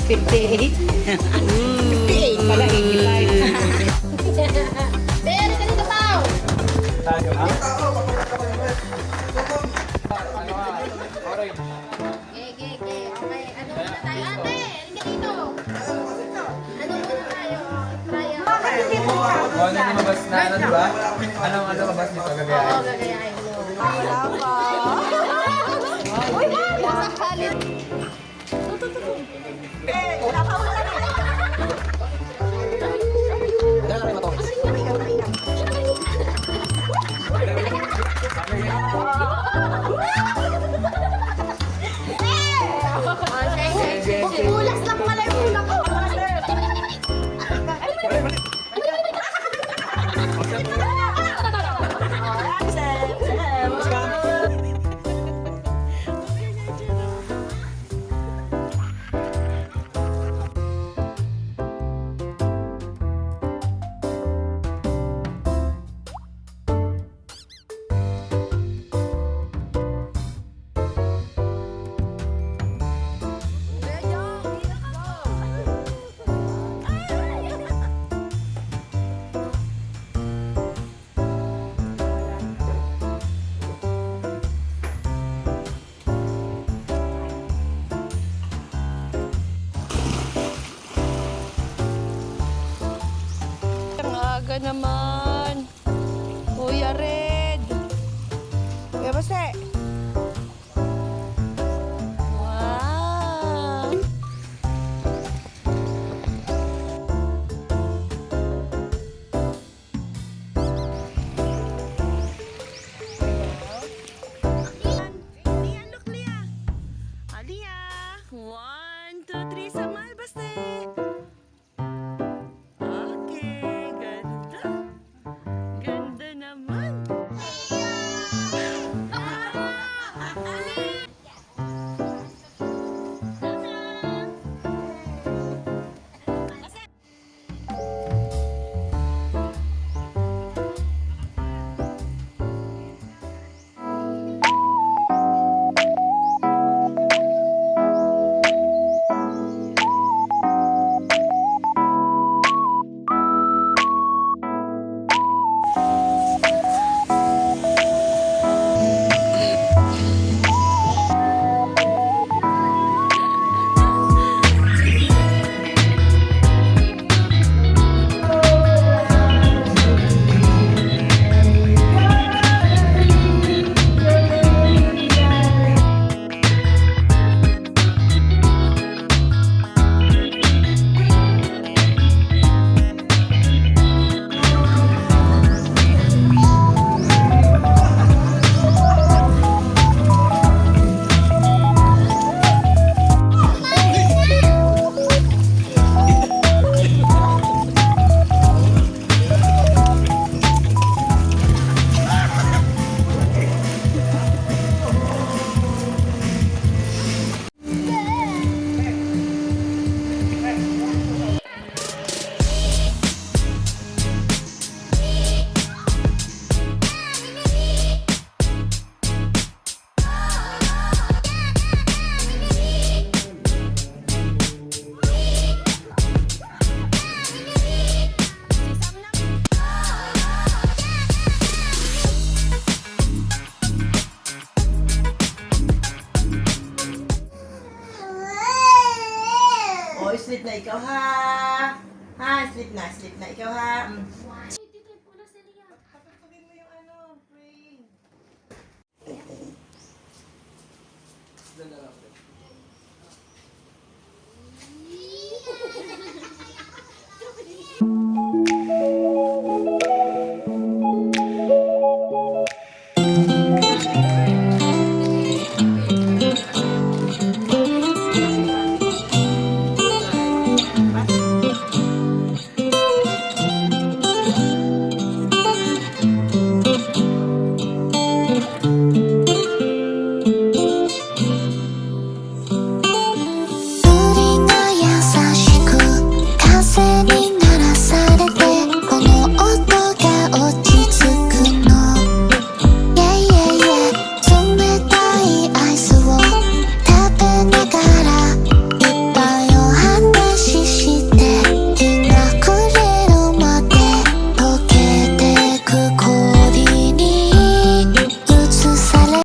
58. 58 pala, 85. Pero ganito tao. Tayo ha? Okay. Ano muna tayo? Ate, halika dito. Ano muna tayo? Trial. O ano yung mabas na ano diba? Anong mabas dito Oo, gagayahin? gagayahin mo. Wala pa. Uy, wala sa kalit. Wala pa, wala na. Bulas lang pala yung ulo ko. Ang aga naman. Kuya Red. Kuya Base. Wow. Lian, look, Lia. Alia. 1, 2, 3, samal, Base. Okay, ganda. Ganda naman. Oh, sleep na ikaw ha. Ha, sleep na ikaw ha. Dito, punas na Lia. Patugtugin mo yung ano, praying. Dala lang.